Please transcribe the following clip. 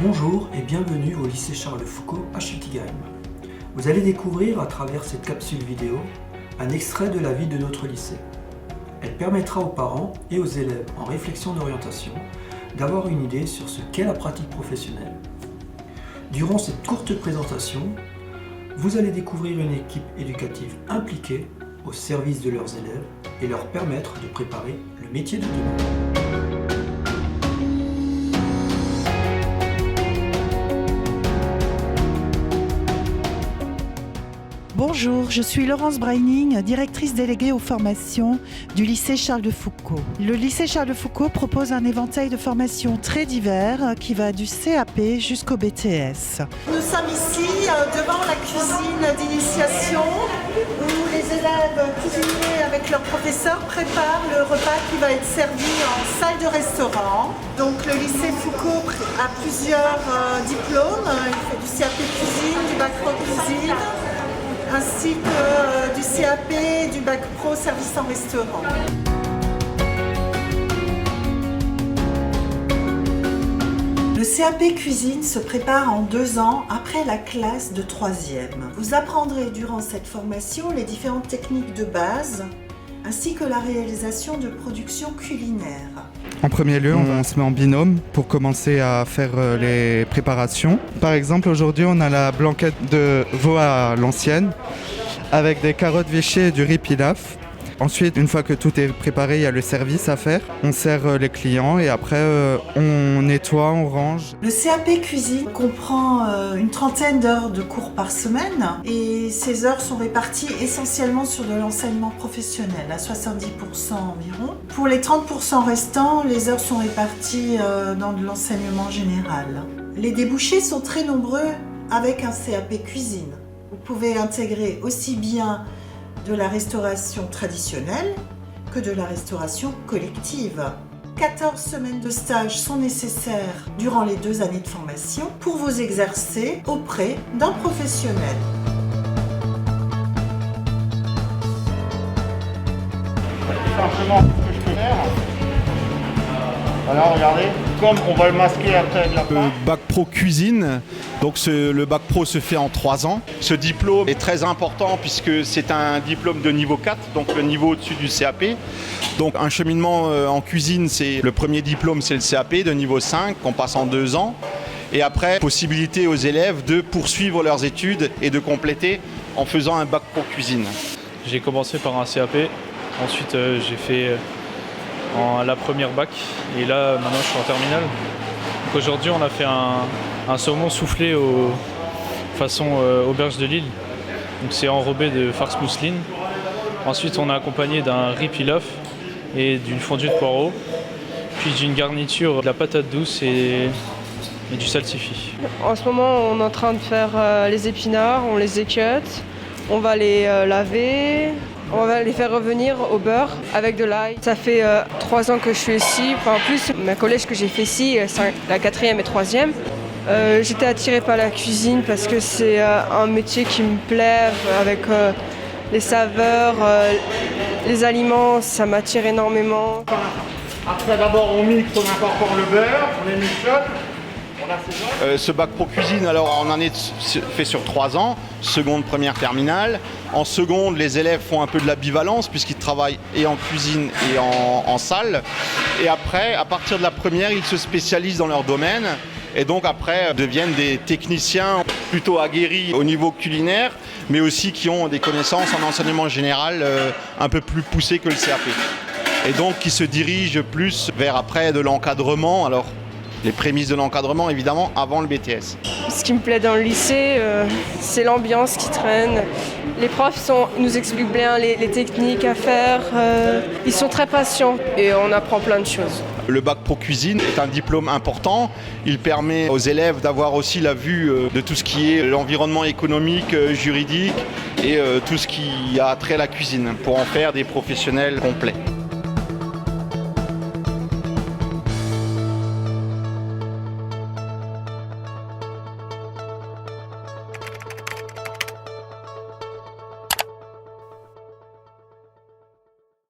Bonjour et bienvenue au lycée Charles de Foucault à Schiltigheim. Vous allez découvrir à travers cette capsule vidéo un extrait de la vie de notre lycée. Elle permettra aux parents et aux élèves en réflexion d'orientation d'avoir une idée sur ce qu'est la pratique professionnelle. Durant cette courte présentation, vous allez découvrir une équipe éducative impliquée au service de leurs élèves et leur permettre de préparer le métier de demain. Bonjour, je suis Laurence Breining, directrice déléguée aux formations du lycée Charles de Foucault. Le lycée Charles de Foucault propose un éventail de formations très divers qui va du CAP jusqu'au BTS. Nous sommes ici devant la cuisine d'initiation où les élèves cuisiniers avec leurs professeurs préparent le repas qui va être servi en salle de restaurant. Donc le lycée Foucault a plusieurs diplômes. Il fait du CAP cuisine, du bac pro cuisine, ainsi que du CAP, du bac pro service en restaurant. Le CAP cuisine se prépare en 2 ans après la classe de 3e. Vous apprendrez durant cette formation les différentes techniques de base, ainsi que la réalisation de productions culinaires. En premier lieu, on se met en binôme pour commencer à faire les préparations. Par exemple, aujourd'hui, on a la blanquette de veau à l'ancienne avec des carottes véchées et du riz pilaf. Ensuite, une fois que tout est préparé, il y a le service à faire. On sert les clients et après, on nettoie, on range. Le CAP cuisine comprend une 30aine d'heures de cours par semaine et ces heures sont réparties essentiellement sur de l'enseignement professionnel, à 70% environ. Pour les 30% restants, les heures sont réparties dans de l'enseignement général. Les débouchés sont très nombreux avec un CAP cuisine. Vous pouvez intégrer aussi bien de la restauration traditionnelle que de la restauration collective. 14 semaines de stage sont nécessaires durant les 2 années de formation pour vous exercer auprès d'un professionnel. Simplement, ce que je peux faire, voilà, regardez, comme on va le masquer après avec la pâte. Le bac pro cuisine, donc le bac pro se fait en 3 ans. Ce diplôme est très important puisque c'est un diplôme de niveau 4, donc le niveau au-dessus du CAP. Donc un cheminement en cuisine, c'est le premier diplôme, c'est le CAP de niveau 5 qu'on passe en 2 ans. Et après, possibilité aux élèves de poursuivre leurs études et de compléter en faisant un bac pro cuisine. J'ai commencé par un CAP, ensuite j'ai fait la première bac et là maintenant je suis en terminale. Donc aujourd'hui on a fait un saumon soufflé façon auberge de Lille. Donc c'est enrobé de farce mousseline. Ensuite on a accompagné d'un riz pilaf et d'une fondue de poireaux, puis d'une garniture de la patate douce et du salsifis. En ce moment on est en train de faire les épinards, on les équiote, on va les laver. On va les faire revenir au beurre avec de l'ail. Ça fait 3 ans que je suis ici. Enfin, en plus, ma collège que j'ai fait ici, c'est la 4e et 3e. J'étais attirée par la cuisine parce que c'est un métier qui me plaît avec les saveurs, les aliments, ça m'attire énormément. Après d'abord on mixe, on incorpore le beurre, on les mijote. Ce bac pro cuisine, alors on en est fait sur 3 ans, seconde, première, terminale. En seconde, les élèves font un peu de la bivalence puisqu'ils travaillent et en cuisine et en salle. Et après, à partir de la première, ils se spécialisent dans leur domaine et donc après deviennent des techniciens plutôt aguerris au niveau culinaire, mais aussi qui ont des connaissances en enseignement général un peu plus poussées que le CAP. Et donc qui se dirigent plus vers après de l'encadrement. Alors, les prémices de l'encadrement, évidemment, avant le BTS. Ce qui me plaît dans le lycée, c'est l'ambiance qui traîne. Les profs nous expliquent bien les techniques à faire. Ils sont très patients et on apprend plein de choses. Le bac pro cuisine est un diplôme important. Il permet aux élèves d'avoir aussi la vue de tout ce qui est l'environnement économique, juridique et tout ce qui a trait à la cuisine pour en faire des professionnels complets.